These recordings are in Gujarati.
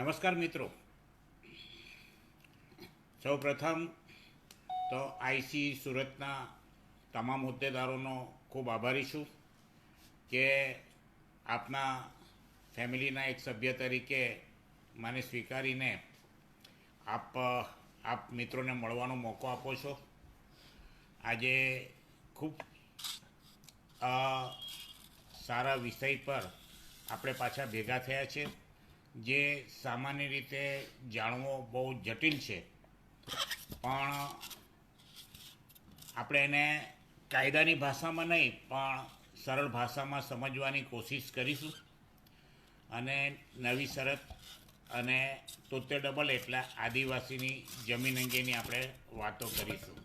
નમસ્કાર મિત્રો, સૌ પ્રથમ તો આઈસી સુરતના તમામ હોદ્દેદારોનો ખૂબ આભારી છું કે આપના ફેમિલીના એક સભ્ય તરીકે મને સ્વીકારીને આપ મિત્રોને મળવાનો મોકો આપો છો. આજે ખૂબ સારા વિષય પર આપણે પાછા ભેગા થયા છે, જે સામાન્ય રીતે જાણવો બહુ જટિલ છે, પણ આપણે એને કાયદાની ભાષામાં નહીં પણ સરળ ભાષામાં સમજવાની કોશિશ કરીશું. અને નવી શરત અને 73 એટલે આદિવાસીની જમીન અંગેની આપણે વાતો કરીશું.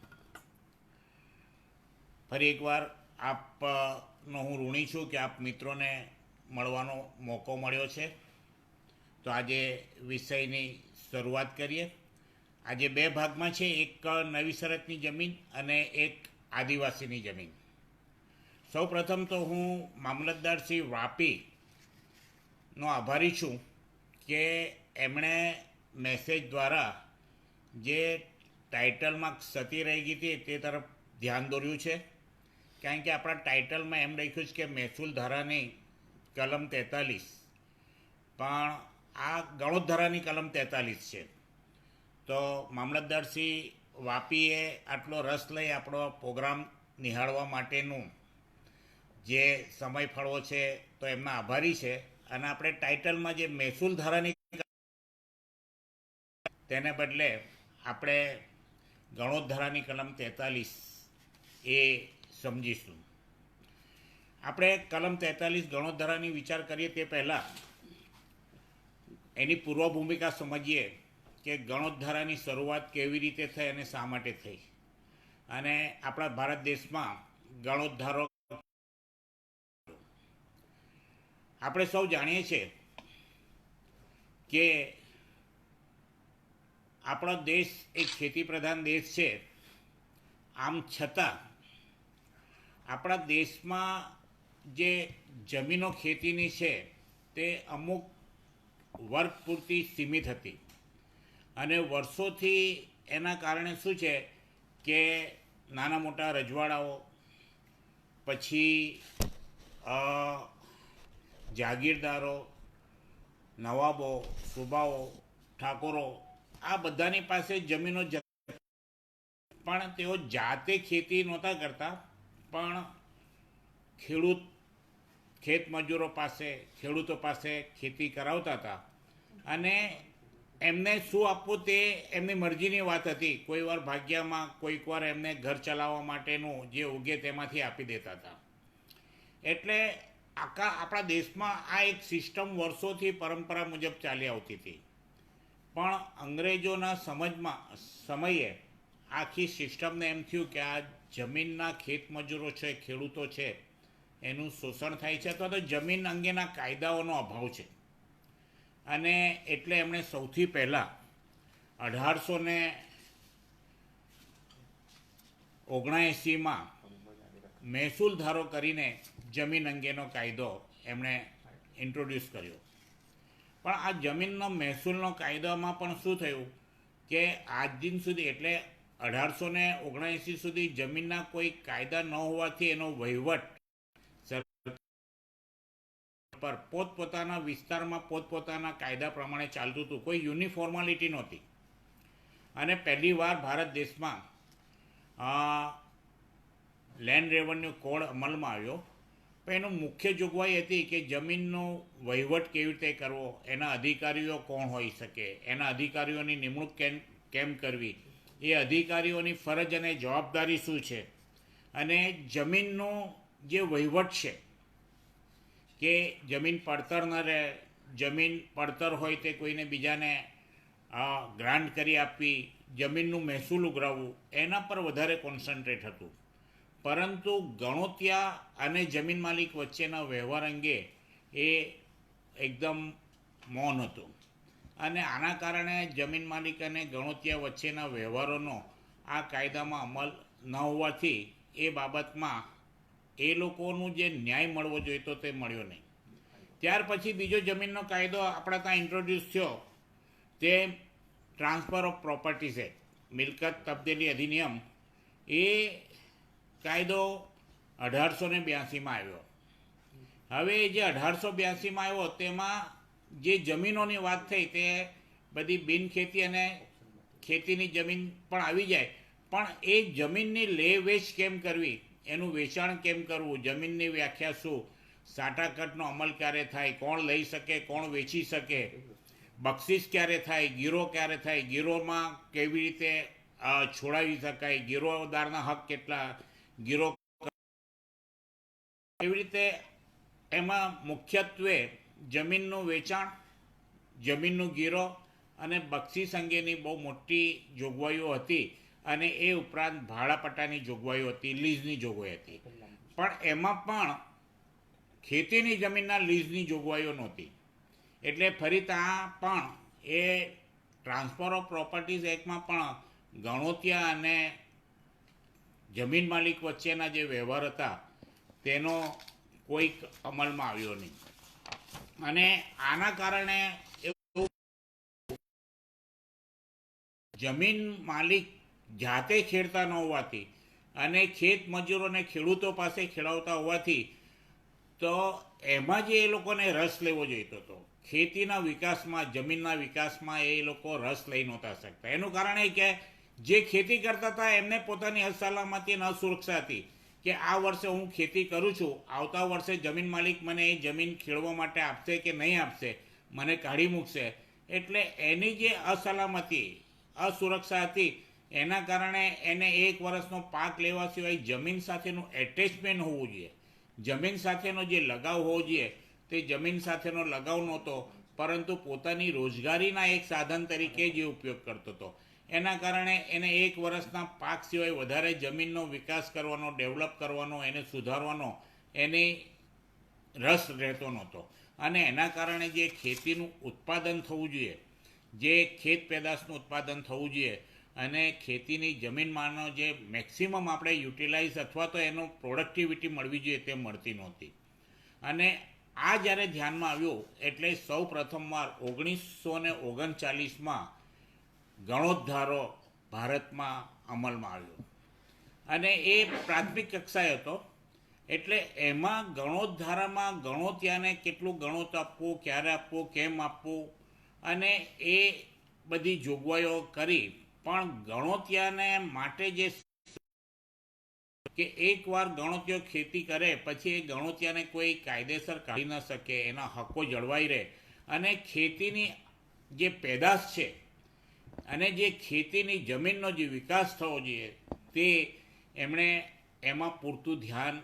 ફરી એકવાર આપનો હું ઋણી છું કે આપ મિત્રોને મળવાનો મોકો મળ્યો છે. તો આજે વિષયની શરૂઆત કરીએ. આજે બે ભાગમાં છે, એક નવી શરતની જમીન અને એક આદિવાસીની જમીન. સૌ પ્રથમ તો હું મામલતદાર શ્રી વાપીનો આભારી છું કે એમણે મેસેજ દ્વારા જે ટાઇટલમાં ક્ષતિ રહી ગઈ હતી તે તરફ ધ્યાન દોર્યું છે. કારણ કે આપણા ટાઇટલમાં એમ લખ્યું છે કે મહેસૂલ ધારાની કલમ 43, પણ આ ગણોત ધારાની કલમ 43 છે. તો મામલતદારશ્રી વાપીએ આટલો રસ લઈ આપણો પ્રોગ્રામ નિહાળવા માટેનું જે સમય ફાળવો છે તો એમના આભારી છે. અને આપણે ટાઇટલમાં જે મહેસૂલ ધારાની તેને બદલે આપણે ગણોત ધારાની કલમ 43 એ સમજીશું. આપણે કલમ 43 ગણોત ધારાની વિચાર કરીએ તે પહેલાં એની પૂર્વ ભૂમિકા સમજીએ કે ગણોત ધારાની શરૂઆત કેવી રીતે થઈ અને શા માટે થઈ, અને આપણા ભારત દેશમાં ગણોત ધારો આપણે સૌ જાણીએ છીએ કે આપણો દેશ એક ખેતી પ્રધાન દેશ છે. આમ છતાં આપણા દેશમાં જે જમીનો ખેતીની છે તે અમુક વર્ગ પૂરતી સીમિત હતી, અને વર્ષોથી એના કારણે શું છે કે નાના મોટા રજવાડાઓ, પછી જાગીરદારો, નવાબો, સુબાઓ, ઠાકોરો, આ બધાની પાસે જમીનો પણ તેઓ જાતે ખેતી નહોતા કરતા, પણ ખેડૂતો પાસે ખેતી કરાવતા હતા. અને એમને શું આપવું તે એમની મરજીની વાત હતી. કોઈ વાર ભાગ્યમાં, કોઈક વાર એમને ઘર ચલાવવા માટેનું જે ઉગે તેમાંથી આપી દેતા હતા. એટલે આપણા દેશમાં આ એક સિસ્ટમ વર્ષોથી પરંપરા મુજબ ચાલી આવતી હતી. પણ અંગ્રેજોના સમયે આખી સિસ્ટમને એમ થયું કે આ જમીનના ખેતમજૂરો છે, ખેડૂતો છે, એનું શોષણ થાય છે, અથવા તો જમીન અંગેના કાયદાઓનો અભાવ છે. અને એટલે એમણે સૌથી પહેલાં 1879માં મહેસૂલ ધારો કરીને જમીન અંગેનો કાયદો એમણે ઇન્ટ્રોડ્યુસ કર્યો. પણ આ જમીનનો મહેસૂલનો કાયદામાં પણ શું થયું કે આજ દિન સુધી, એટલે 1879 સુધી જમીનના કોઈ કાયદા ન હોવાથી એનો વહીવટ પર પોતપોતાના વિસ્તારમાં પોતપોતાના કાયદા પ્રમાણે ચાલતું હતું. કોઈ યુનિફોર્માલિટી નહોતી. અને પહેલીવાર ભારત દેશમાં લેન્ડ રેવન્યુ કોડ અમલમાં આવ્યો. પણ એનું મુખ્ય જોગવાઈ હતી કે જમીનનો વહીવટ કેવી રીતે કરવો, એના અધિકારીઓ કોણ હોઈ શકે, એના અધિકારીઓની નિમણૂક કેમ કરવી, એ અધિકારીઓની ફરજ અને જવાબદારી શું છે, અને જમીનનો જે વહીવટ છે કે જમીન પડતર ન રહે, જમીન પડતર હોય તે કોઈને બીજાને ગ્રાન્ટ કરી આપવી, જમીનનું મહેસૂલ ઉઘરાવવું, એના પર વધારે કોન્સન્ટ્રેટ હતું. પરંતુ ગણોતિયા અને જમીન માલિક વચ્ચેના વ્યવહાર અંગે એ એકદમ મૌન હતું. અને આના કારણે જમીન માલિક અને ગણોતિયા વચ્ચેના વ્યવહારોનો આ કાયદામાં અમલ ન હોવાથી એ બાબતમાં એ લોકોનું જે ન્યાય મળવો જોઈતો તે મળ્યો નહીં. ત્યાર પછી બીજો જમીનનો કાયદો આપણા ત્યાં ઇન્ટ્રોડ્યુસ થયો તે ટ્રાન્સફર ઓફ પ્રોપર્ટીઝ એક્ટ, મિલકત તબદીલી અધિનિયમ, એ કાયદો 1882માં આવ્યો. હવે જે 1882માં આવ્યો તેમાં જે જમીનોની વાત થઈ તે બધી બિનખેતી અને ખેતીની જમીન પણ આવી જાય, પણ એ જમીનની લે વેચ કેમ કરવી, એનું વેચાણ કેમ કરવું, જમીનની વ્યાખ્યા શું, સાટાકટનો અમલ ક્યારે થાય, કોણ લઈ શકે, કોણ વેચી શકે, બક્ષિસ ક્યારે થાય, ગીરો ક્યારે થાય, ગીરોમાં કેવી રીતે છોડાવી શકાય, ગીરોદારના હક કેટલા, ગીરો એવી રીતે એમાં મુખ્યત્વે જમીનનું વેચાણ, જમીનનું ગીરો અને બક્ષિસ અંગેની બહુ મોટી જોગવાઈઓ હતી. અને એ ઉપરાંત ભાડાપટ્ટાની જોગવાઈઓ હતી, લીઝની જોગવાઈ હતી. પણ એમાં પણ ખેતીની જમીનના લીઝની જોગવાઈઓ નહોતી. એટલે ફરી ત્યાં પણ એ ટ્રાન્સફર ઓફ પ્રોપર્ટીઝ એક્ટમાં પણ ગણોતિયા અને જમીન માલિક વચ્ચેના જે વ્યવહાર હતા તેનો કોઈક અમલમાં આવ્યો નહીં. અને આના કારણે એવું જમીન માલિક જાતે ખેડતા ન હોવાથી અને ખેત મજૂરોને ખેડૂતો પાસે ખેડાવતા હોવાથી તો એમાં જે એ લોકોને રસ લેવો જોઈતો હતો, ખેતીના વિકાસમાં, જમીનના વિકાસમાં એ લોકો રસ લઈ નહોતા શકતા. એનું કારણ એ કે જે ખેતી કરતા હતા એમને પોતાની અસલામતી અને અસુરક્ષા હતી કે આ વર્ષે હું ખેતી કરું છું, આવતા વર્ષે જમીન માલિક મને એ જમીન ખેડવા માટે આપશે કે નહીં આપશે, મને કાઢી મૂકશે. એટલે એની જે અસલામતી, અસુરક્ષા હતી એના કારણે એને એક વર્ષનો પાક લેવા સિવાય જમીન સાથેનું એટેચમેન્ટ હોવું જોઈએ, જમીન સાથેનો જે લગાવ હોવો જોઈએ તે જમીન સાથેનો લગાવ નહોતો, પરંતુ પોતાની રોજગારીના એક સાધન તરીકે જે ઉપયોગ કરતો હતો. એના કારણે એને એક વર્ષના પાક સિવાય વધારે જમીનનો વિકાસ કરવાનો, ડેવલપ કરવાનો, એને સુધારવાનો એને રસ રહેતો નહોતો. અને એના કારણે જે ખેતીનું ઉત્પાદન થવું જોઈએ, જે ખેત પેદાશનું ઉત્પાદન થવું જોઈએ અને ખેતીની જમીનમાંનો જે મેક્સિમમ આપણે યુટિલાઇઝ અથવા તો એનો પ્રોડક્ટિવિટી મળવી જોઈએ તે મળતી નહોતી. અને આ જ્યારે ધ્યાનમાં આવ્યું એટલે સૌ પ્રથમવાર 1939માં ગણોદ્ધારો ભારતમાં અમલમાં આવ્યો. અને એ પ્રાથમિક કક્ષાએ હતો. એટલે એમાં ગણોદ્ધારામાં ગણોતિયાને કેટલું ગણોત આપવું, ક્યારે આપવું, કેમ આપવું, અને એ બધી જોગવાઈઓ કરી. પણ ગણોતિયાને માટે જે કે એકવાર ગણોતિયો ખેતી કરે પછી એ ગણોતિયાને કોઈ કાયદેસર કાઢી ન શકે, એના હકો જળવાઈ રહે અને ખેતીની જે પેદાશ છે અને જે ખેતીની જમીનનો જે વિકાસ થવો જોઈએ તે એમણે એમાં પૂરતું ધ્યાન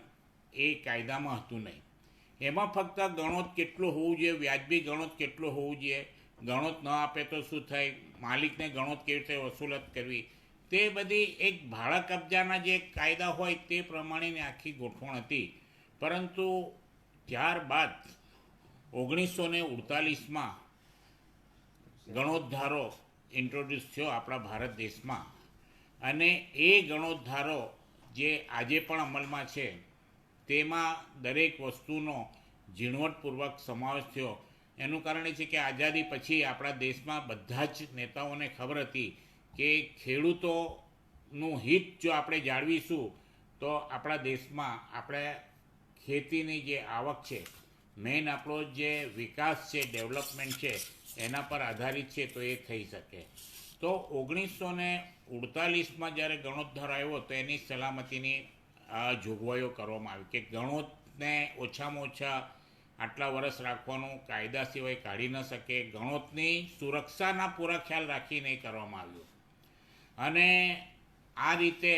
એ કાયદામાં હતું નહીં. એમાં ફક્ત ગણોત કેટલું હોવું જોઈએ, વ્યાજબી ગણોત કેટલું હોવું જોઈએ, ગણોત ન આપે તો શું થાય, માલિકને ગણોત કેવી રીતે વસૂલત કરવી, તે બધી એક ભાડા કબજાના જે કાયદા હોય તે પ્રમાણેની આખી ગોઠવણ હતી. પરંતુ ત્યારબાદ 1948માં ગણોદ્ધારો ઇન્ટ્રોડ્યુસ થયો આપણા ભારત દેશમાં. અને એ ગણોદ્ધારો જે આજે પણ અમલમાં છે તેમાં દરેક વસ્તુનો ઝીણવટપૂર્વક સમાવેશ થયો. એનું કારણ એ છે કે આઝાદી પછી આપણા દેશમાં બધા જ નેતાઓને ખબર હતી કે ખેડૂતોનું હિત જો આપણે જાળવીશું તો આપણા દેશમાં આપણે ખેતીની જે આવક છે, મેઇન આપણો જે વિકાસ છે, ડેવલપમેન્ટ છે, એના પર આધારિત છે તો એ થઈ શકે. તો 1948માં જ્યારે ગણોદ્ધાર આવ્યો તો એની સલામતીની જોગવાઈઓ કરવામાં આવી કે ગણોતને ઓછામાં ઓછા આટલા વર્ષ રાખવાનું, કાયદા સિવાય કાઢી ન શકે, ગણોતની સુરક્ષાના પૂરા ખ્યાલ રાખીને કરવામાં આવ્યું. અને આ રીતે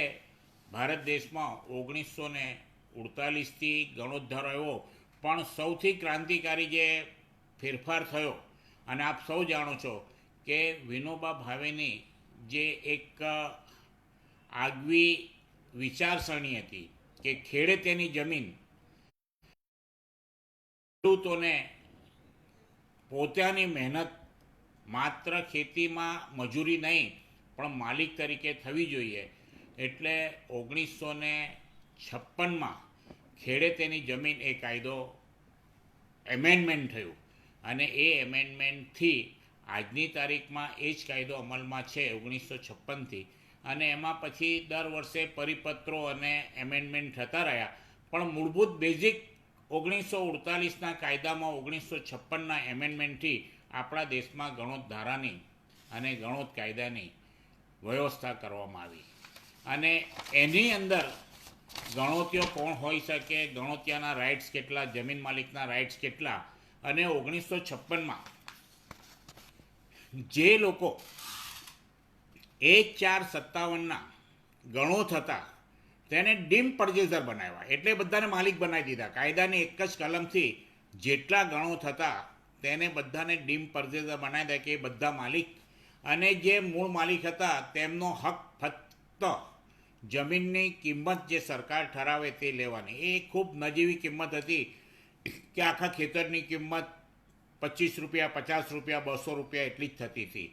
ભારત દેશમાં 1948થી ગણોદ્ધાર આવ્યો. પણ સૌથી ક્રાંતિકારી જે ફેરફાર થયો, અને આપ સૌ જાણો છો કે વિનોબા ભાવેની જે એક આગવી વિચારસરણી હતી કે ખેડે તેની જમીન, ખેડૂતોને પોતાની મહેનત માત્ર ખેતીમાં મજૂરી નહીં પણ માલિક તરીકે થવી જોઈએ. એટલે 1956માં ખેડે તેની જમીન એ કાયદો એમેન્ડમેન્ટ થયું. અને એ એમેન્ડમેન્ટથી આજની તારીખમાં એ જ કાયદો અમલમાં છે 1956થી, અને એમાં પછી દર વર્ષે પરિપત્રો અને એમેન્ડમેન્ટ થતા રહ્યા, પણ મૂળભૂત બેઝિક 1948ના કાયદામાં 1956ના એમેન્ડમેન્ટથી આપણા દેશમાં ગણોત ધારાની અને ગણોત કાયદાની વ્યવસ્થા કરવામાં આવી. અને એની અંદર ગણોતિયો કોણ હોઈ શકે, ગણોતિયાના રાઇટ્સ કેટલા, જમીન માલિકના રાઇટ્સ કેટલા, અને 1956માં જે લોકો 1/4/57ના ગણોત હતા તેને ડીમ પરજેસર બનાવ્યા, એટલે બધાને માલિક બનાવી દીધા. કાયદાની એક જ કલમથી જેટલા ગણોત હતા તેને બધાને ડીમ પરજેસર બનાવી દીધા કે એ બધા માલિક, અને જે મૂળ માલિક હતા તેમનો હક ફક્ત જમીનની કિંમત જે સરકાર ઠરાવે તે લેવાની. એ ખૂબ નજીવી કિંમત હતી કે આખા ખેતરની કિંમત 25 રૂપિયા, 50 રૂપિયા, 200 રૂપિયા એટલી જ થતી હતી.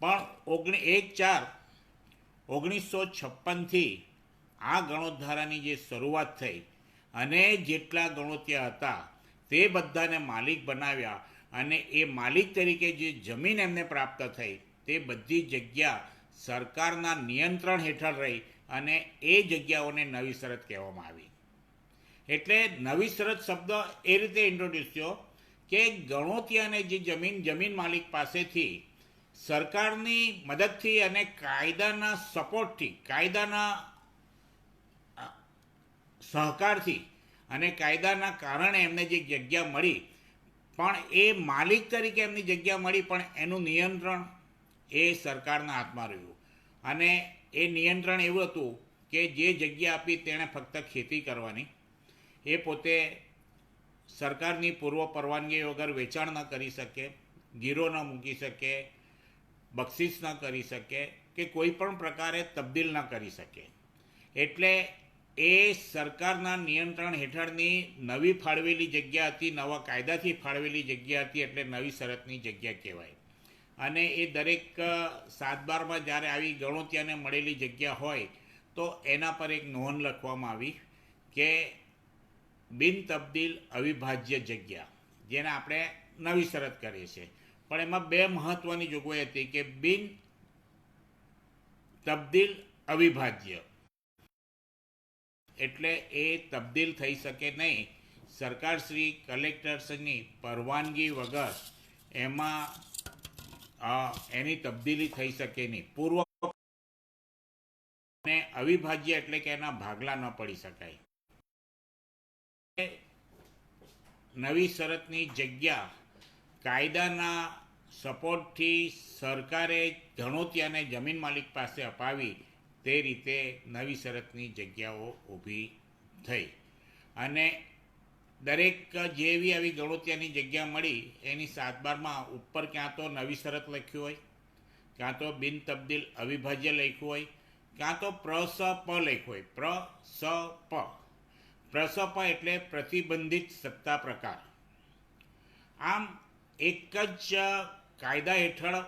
પણ 1/4/1956થી આ ગણોતધારાની જે શરૂઆત થઈ અને જેટલા ગણોતિયા હતા તે બધાને માલિક બનાવ્યા, અને એ માલિક તરીકે જે જમીન એમને પ્રાપ્ત થઈ તે બધી જગ્યા સરકારના નિયંત્રણ હેઠળ રહી, અને એ જગ્યાઓને નવી શરત કહેવામાં આવી. એટલે નવી શરત શબ્દ એ રીતે ઇન્ટ્રોડ્યુસ થયો કે ગણોતિયાને જે જમીન માલિક પાસેથી સરકારની મદદથી અને કાયદાના સપોર્ટથી, કાયદાના સહકારથી અને કાયદાના કારણે એમને જે જગ્યા મળી, પણ એ માલિક તરીકે એમની જગ્યા મળી, પણ એનું નિયંત્રણ એ સરકારના હાથમાં રહ્યું. અને એ નિયંત્રણ એવું હતું કે જે જગ્યા આપી તેણે ફક્ત ખેતી કરવાની, એ પોતે સરકારની પૂર્વ પરવાનગી વગર વેચાણ ન કરી શકે, ગીરો ન મૂકી શકે, બક્ષિસ ન કરી શકે, કે કોઈ પણ પ્રકારે તબદીલ ન કરી શકે. એટલે એ સરકારના નિયંત્રણ હેઠળની નવી ફાળવેલી જગ્યા હતી, નવા કાયદાથી ફાળવેલી જગ્યા હતી, એટલે નવી શરતની જગ્યા કહેવાય. અને એ દરેક 7/12માં જ્યારે આવી ગણોતિયાને મળેલી જગ્યા હોય તો એના પર એક નોંધ લખવામાં આવી કે બિન તબદીલ અવિભાજ્ય જગ્યા, જેને આપણે નવી શરત કરીએ છીએ. પણ એમાં 2 મહત્ત્વની જોગવાઈ હતી કે બિન તબદીલ અવિભાજ્ય, એટલે એ તબદીલ થઈ શકે નહીં. સરકારશ્રી, કલેક્ટરશ્રીની પરવાનગી વગર એમાં એની તબદીલી થઈ શકે નહીં. પૂર્વ અને અવિભાજ્ય એટલે કે એના ભાગલા ન પડી શકાય. નવી શરતની જગ્યા કાયદાના સપોર્ટથી સરકારે ગણોતિયાને જમીન માલિક પાસે અપાવી, તે રીતે નવી શરતની જગ્યાઓ ઊભી થઈ. અને દરેક જેવી આવી ગણોતિયાની જગ્યા મળી એની 7/12માં ઉપર ક્યાં તો નવી શરત લખ્યું હોય, ક્યાં તો બિન તબદીલ અવિભાજ્ય લખ્યું હોય, ક્યાં તો પ્રસપ લખ્યું હોય. પ્રસપ એટલે પ્રતિબંધિત સત્તા પ્રકાર. આમ એક જ કાયદા હેઠળ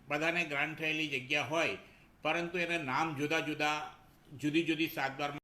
બધાને ગ્રાન્ટ થયેલી જગ્યા હોય, પરંતુ એના નામ જુદી જુદી 7/12